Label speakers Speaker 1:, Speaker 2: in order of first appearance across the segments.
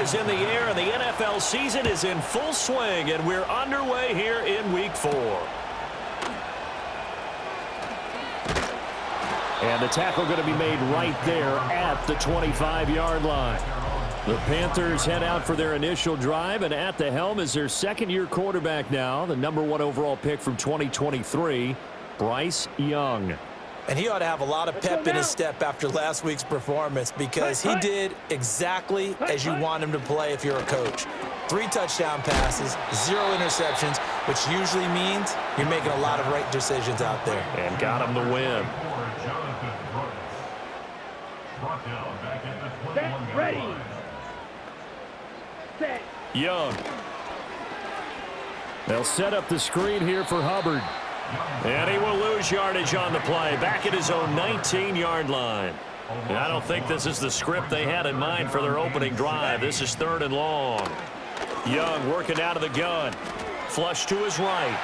Speaker 1: is in the air, and the NFL season is in full swing, and we're underway here in Week 4.
Speaker 2: And the tackle going to be made right there at the 25-yard line. The Panthers head out for their initial drive, and at the helm is their second-year quarterback now, the #1 overall pick from 2023, Bryce Young.
Speaker 3: And he ought to have a lot of pep in his step after last week's performance, because he did exactly as you want him to play if you're a coach. 3 touchdown passes, 0 interceptions, which usually means you're making a lot of right decisions out there.
Speaker 1: And got him the win.
Speaker 4: Set, ready. Set.
Speaker 1: Young.
Speaker 2: They'll set up the screen here for Hubbard.
Speaker 1: And he will lose yardage on the play, back at his own 19-yard line. And I don't think this is the script they had in mind for their opening drive. This is 3rd and long. Young working out of the gun. Flush to his right.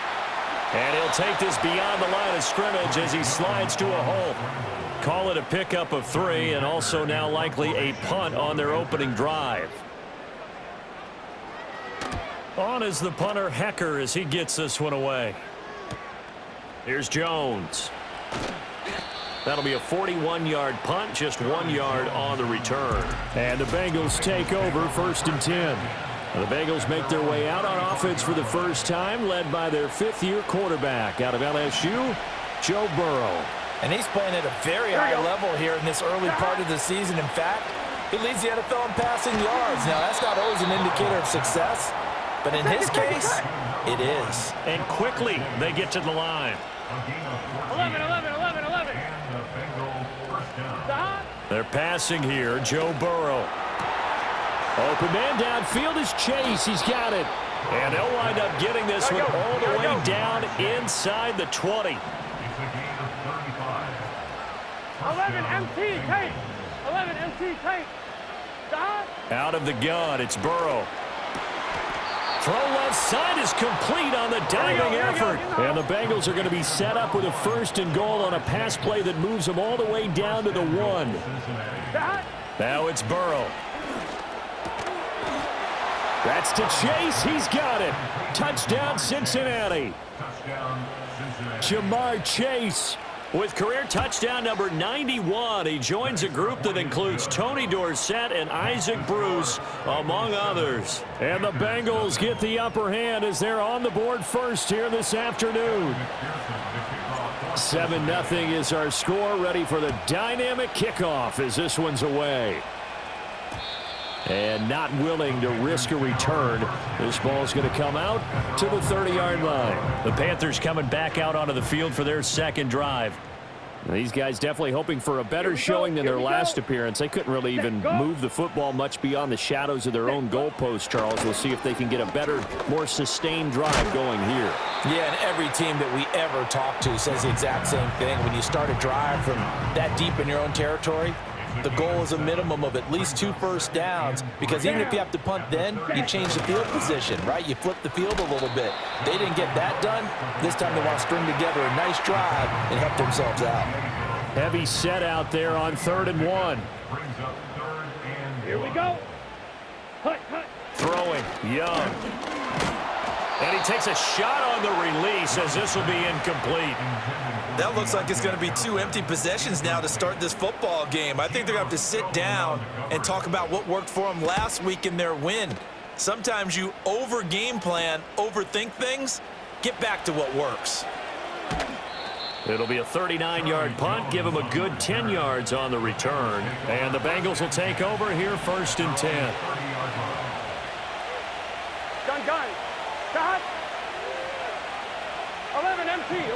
Speaker 1: And he'll take this beyond the line of scrimmage as he slides to a hole. Call it a pickup of 3, and also now likely a punt on their opening drive. On is the punter, Hecker, as he gets this one away. Here's Jones. That'll be a 41-yard punt, just 1 yard on the return.
Speaker 2: And the Bengals take over 1st and 10. The Bengals make their way out on offense for the first time, led by their 5th-year quarterback out of LSU, Joe Burrow.
Speaker 3: And he's playing at a very high level here in this early part of the season. In fact, he leads the NFL in passing yards. Now, that's not always an indicator of success, but in his case, it is.
Speaker 1: And quickly, they get to the line.
Speaker 4: 11. Stop.
Speaker 1: They're passing here, Joe Burrow.
Speaker 2: Open man downfield is Chase. He's got it.
Speaker 1: And they'll wind up getting this one all the way down inside the 20.
Speaker 4: 11 MT tape. 11 MT tape. Stop.
Speaker 1: Out of the gun, it's Burrow. Throw left side is complete on the diving effort.
Speaker 2: And the Bengals are going to be set up with a 1st and goal on a pass play that moves them all the way down to the 1.
Speaker 1: Now it's Burrow.
Speaker 2: That's to Chase. He's got it. Touchdown, Cincinnati. Jamar Chase.
Speaker 1: With career touchdown number 91, he joins a group that includes Tony Dorsett and Isaac Bruce, among others.
Speaker 2: And the Bengals get the upper hand as they're on the board first here this afternoon. 7-0 is our score, ready for the dynamic kickoff as this one's away. And not willing to risk a return. This ball's going to come out to the 30-yard line.
Speaker 1: The Panthers coming back out onto the field for their second drive.
Speaker 2: These guys definitely hoping for a better showing than their last appearance. They couldn't really even move the football much beyond the shadows of their own goalpost, Charles. We'll see if they can get a better, more sustained drive going here.
Speaker 3: Yeah, and every team that we ever talk to says the exact same thing. When you start a drive from that deep in your own territory, the goal is a minimum of at least 2 first downs, because even if you have to punt then, you change the field position, right? You flip the field a little bit. They didn't get that done. This time they want to string together a nice drive and help themselves out.
Speaker 2: Heavy set out there on 3rd and 1.
Speaker 4: Here we go. Hut.
Speaker 1: Throwing, Young. And he takes a shot on the release as this will be incomplete.
Speaker 3: That looks like it's going to be 2 empty possessions now to start this football game. I think they're going to have to sit down and talk about what worked for them last week in their win. Sometimes you over-game plan, overthink things. Get back to what works.
Speaker 1: It'll be a 39-yard punt, give them a good 10 yards on the return. And the Bengals will take over here 1st and 10.
Speaker 4: Gun. Stop. 11 MT.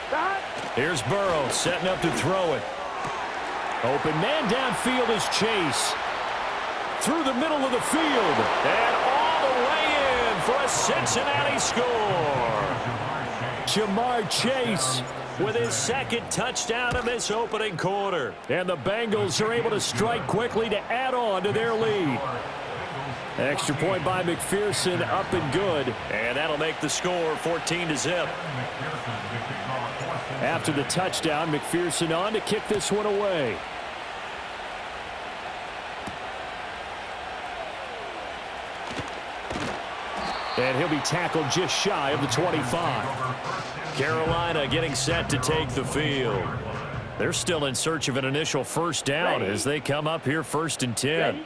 Speaker 4: Stop.
Speaker 1: Here's Burrow setting up to throw it.
Speaker 2: Open man downfield is Chase. Through the middle of the field.
Speaker 1: And all the way in for a Cincinnati score.
Speaker 2: Jamar Chase
Speaker 1: with his 2nd touchdown of this opening quarter.
Speaker 2: And the Bengals are able to strike quickly to add on to their lead. Extra point by McPherson, up and good.
Speaker 1: And that'll make the score 14-0.
Speaker 2: After the touchdown, McPherson on to kick this one away. And he'll be tackled just shy of the 25.
Speaker 1: Carolina getting set to take the field. They're still in search of an initial first down as they come up here 1st and 10.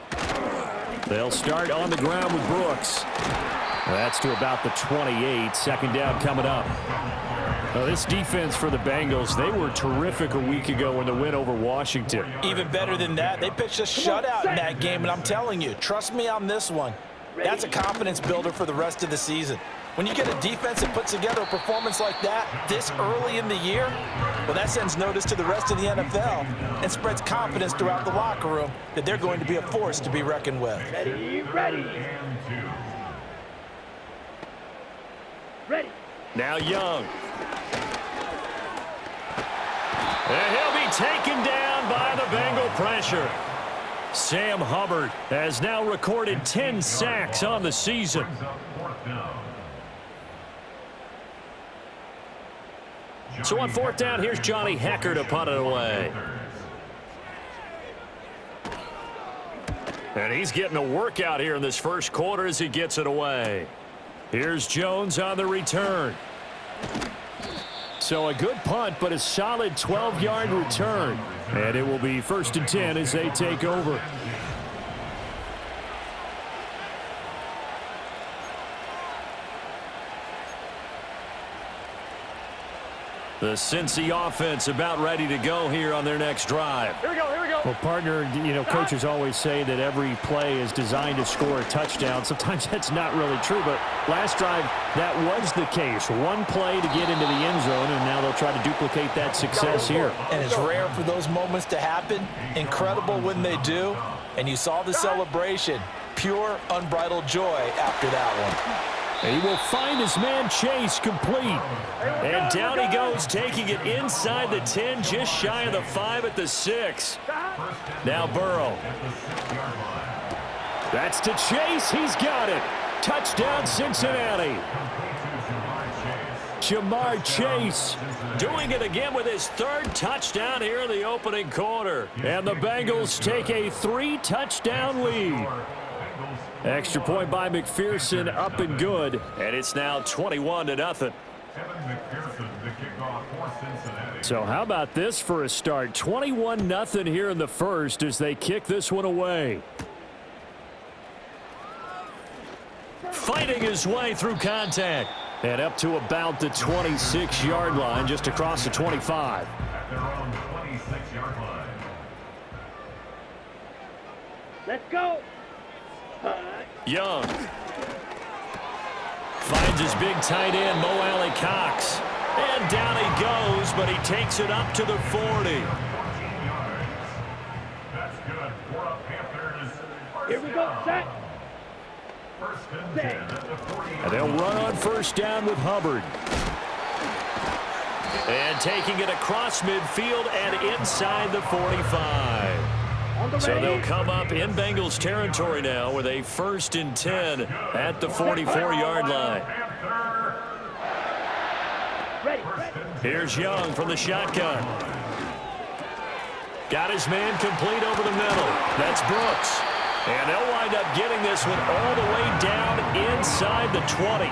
Speaker 1: They'll start on the ground with Brooks. That's to about the 28. 2nd down coming up. Now, this defense for the Bengals, they were terrific a week ago in the win over Washington.
Speaker 3: Even better than that, they pitched a shutout in that game, and I'm telling you, trust me on this one. That's a confidence builder for the rest of the season. When you get a defense that puts together a performance like that this early in the year, well, that sends notice to the rest of the NFL and spreads confidence throughout the locker room that they're going to be a force to be reckoned with.
Speaker 4: Ready.
Speaker 1: Now Young. And he'll be taken down by the Bengal pressure. Sam Hubbard has now recorded 10 sacks on the season. So on 4th down, here's Johnny Hecker to punt it away. And he's getting a workout here in this first quarter as he gets it away. Here's Jones on the return.
Speaker 2: So a good punt, but a solid 12-yard return. And it will be 1st and 10 as they take over.
Speaker 1: The Cincy offense about ready to go here on their next drive.
Speaker 4: Here we go.
Speaker 2: Well, partner, coaches always say that every play is designed to score a touchdown. Sometimes that's not really true, but last drive, that was the case. One play to get into the end zone, and now they'll try to duplicate that success here.
Speaker 3: And it's rare for those moments to happen. Incredible when they do. And you saw the celebration. Pure, unbridled joy after that one.
Speaker 2: He will find his man Chase complete.
Speaker 1: And down he goes, taking it inside the 10, just shy of the 5 at the 6. Now Burrow.
Speaker 2: That's to Chase. He's got it. Touchdown, Cincinnati. Jamar Chase
Speaker 1: doing it again with his 3rd touchdown here in the opening quarter.
Speaker 2: And the Bengals take a 3-touchdown lead. Extra point by McPherson, up and good.
Speaker 1: And it's now 21-0.
Speaker 2: So how about this for a start? 21-0 here in the first as they kick this one away.
Speaker 1: Fighting his way through contact.
Speaker 2: And up to about the 26-yard line, just across the 25.
Speaker 4: Let's go.
Speaker 1: Young finds his big tight end, Mo Alley Cox. And down he goes, but he takes it up to the 40.
Speaker 4: Here we go. Set.
Speaker 2: And they'll run on 1st down with Hubbard.
Speaker 1: And taking it across midfield and inside the 45. So they'll come up in Bengals territory now with a 1st and 10 at the 44-yard line. Here's Young from the shotgun. Got his man complete over the middle. That's Brooks. And they'll wind up getting this one all the way down inside the 20.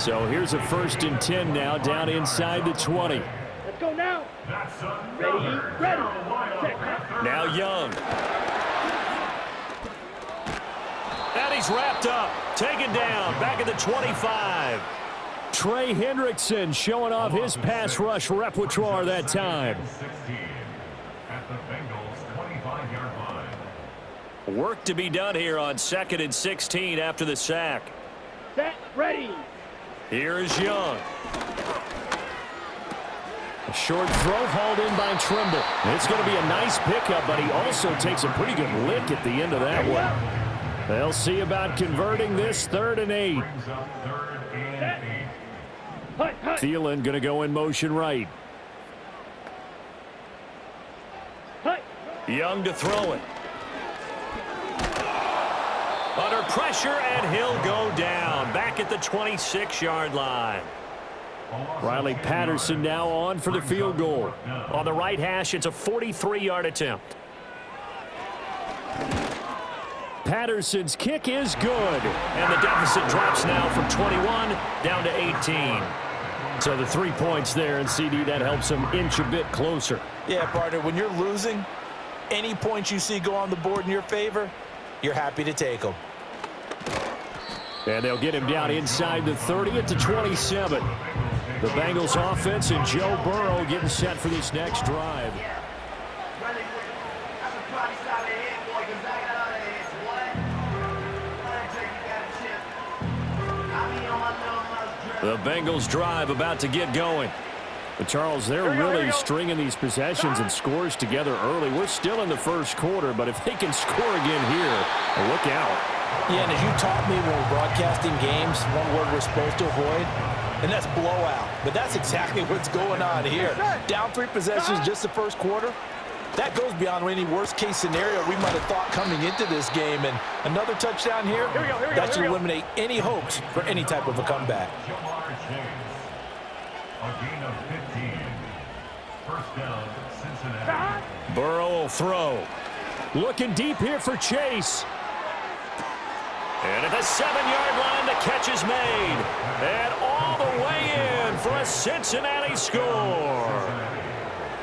Speaker 2: So here's a 1st and 10 now down inside the 20.
Speaker 4: Let's go now. Ready.
Speaker 1: Now Young. And he's wrapped up. Taken down. Back at the 25.
Speaker 2: Trey Hendrickson showing off his pass rush repertoire that time.
Speaker 1: Work to be done here on 2nd and 16 after the sack.
Speaker 4: Set. Ready.
Speaker 1: Here is Young.
Speaker 2: A short throw hauled in by Trimble. It's going to be a nice pickup, but he also takes a pretty good lick at the end of that one. They'll see about converting this 3rd and 8. Thielen going to go in motion right.
Speaker 1: Young to throw it. Under pressure, and he'll go down. Back at the 26-yard line.
Speaker 2: Riley Patterson now on for the field goal.
Speaker 1: On the right hash, it's a 43-yard attempt.
Speaker 2: Patterson's kick is good.
Speaker 1: And the deficit drops now from 21 down to 18.
Speaker 2: So the 3 points there, and CD, that helps them inch a bit closer.
Speaker 3: Yeah, partner, when you're losing, any points you see go on the board in your favor, you're happy to take them.
Speaker 2: And they'll get him down inside the 30 at the 27. The Bengals offense and Joe Burrow getting set for this next drive.
Speaker 1: The Bengals drive about to get going.
Speaker 2: But Charles, they're really stringing these possessions and scores together early. We're still in the first quarter, but if they can score again here, look out.
Speaker 3: Yeah, and as you taught me when we're broadcasting games, one word we're supposed to avoid, and that's blowout. But that's exactly what's going on here. Down 3 possessions just the first quarter. That goes beyond any worst-case scenario we might have thought coming into this game. And another touchdown here, that should eliminate any hopes for any type of a comeback.
Speaker 5: A gain of 15. First down, Cincinnati.
Speaker 1: Burrow will throw.
Speaker 2: Looking deep here for Chase.
Speaker 1: And at the 7-yard line, the catch is made. And all the way in for a Cincinnati score.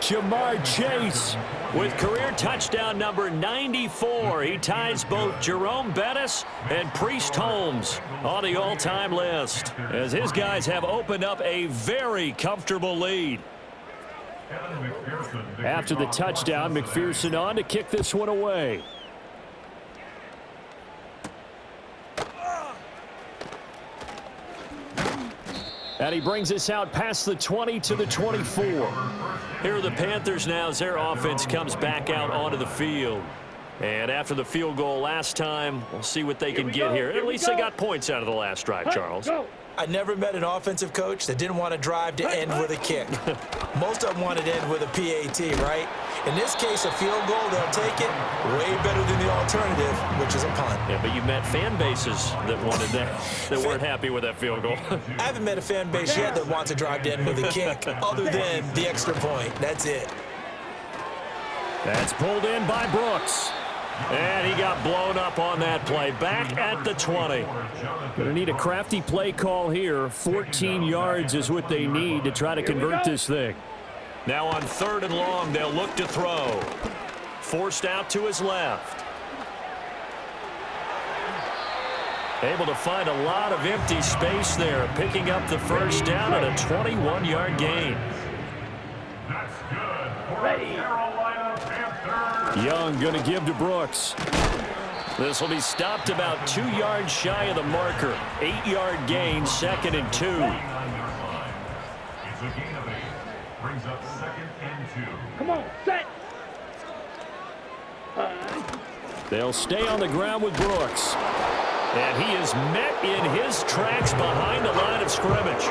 Speaker 2: Jamar Chase
Speaker 1: With career touchdown number 94, he ties both Jerome Bettis and Priest Holmes on the all-time list, as his guys have opened up a very comfortable lead.
Speaker 2: After the touchdown, McPherson on to kick this one away. And he brings us out past the 20 to the 24.
Speaker 1: Here are the Panthers now as their offense comes back out onto the field. And after the field goal last time, we'll see what they can get here. At least they got points out of the last drive, Charles.
Speaker 3: I never met an offensive coach that didn't want to drive to end with a kick. Most of them wanted to end with a PAT, right? In this case, a field goal, they'll take it way better than the alternative, which is a punt.
Speaker 1: Yeah, but you met fan bases that wanted that, that weren't happy with that field goal.
Speaker 3: I haven't met a fan base yet that wants to drive to end with a kick, other than the extra point. That's it.
Speaker 2: That's pulled in by Brooks.
Speaker 1: And he got blown up on that play. Back at the 20.
Speaker 2: Going to need a crafty play call here. 14 yards is what they need to try to convert this thing.
Speaker 1: Now on 3rd and long, they'll look to throw. Forced out to his left. Able to find a lot of empty space there, picking up the first down at a 21-yard gain.
Speaker 5: That's good.
Speaker 4: Ready.
Speaker 2: Young going to give to Brooks.
Speaker 1: This will be stopped about 2 yards shy of the marker. 8-yard gain, 2nd and 2.
Speaker 5: It's a gain of 8. Brings up 2nd and 2.
Speaker 4: Come on, set.
Speaker 2: They'll stay on the ground with Brooks.
Speaker 1: And he is met in his tracks behind the line of scrimmage.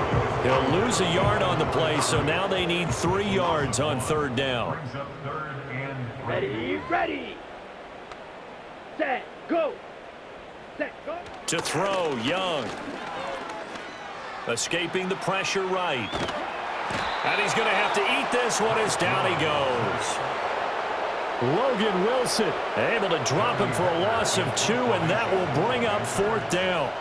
Speaker 1: He'll lose a yard on the play, so now they need 3 yards on 3rd down.
Speaker 5: Brings up 3rd and 3.
Speaker 4: Ready, ready. Set, go. Set, go.
Speaker 1: To throw, Young. Escaping the pressure right. And he's going to have to eat this one as down he goes.
Speaker 2: Logan Wilson
Speaker 1: Able to drop him for a loss of 2, and that will bring up 4th down.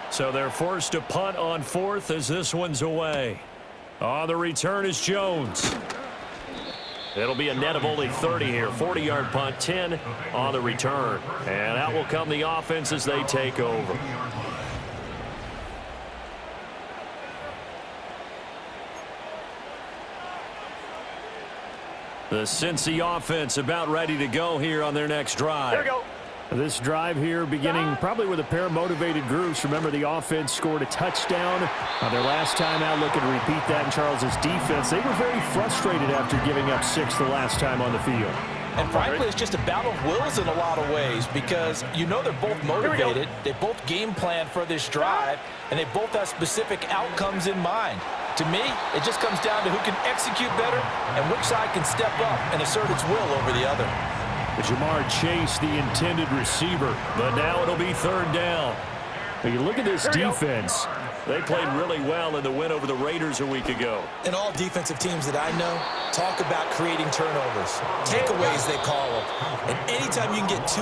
Speaker 1: So they're forced to punt on 4th as this one's away. On the return is Jones. It'll be a net of only 30 here. 40-yard punt, 10 on the return. And out will come the offense as they take over. The Cincy offense about ready to go here on their next drive.
Speaker 4: Here we go.
Speaker 2: This drive here beginning probably with a pair of motivated groups. Remember, the offense scored a touchdown on their last time out. Looking to repeat that in Charles's defense. They were very frustrated after giving up 6 the last time on the field.
Speaker 3: And frankly, it's just a battle of wills in a lot of ways, because you know they're both motivated, they both game plan for this drive, and they both have specific outcomes in mind. To me, it just comes down to who can execute better and which side can step up and assert its will over the other.
Speaker 2: Jamar Chase, the intended receiver.
Speaker 1: But now it'll be 3rd down.
Speaker 2: When you look at this defense,
Speaker 1: They played really well in the win over the Raiders a week ago.
Speaker 3: And all defensive teams that I know talk about creating turnovers. Takeaways, they call them. And anytime you can get 2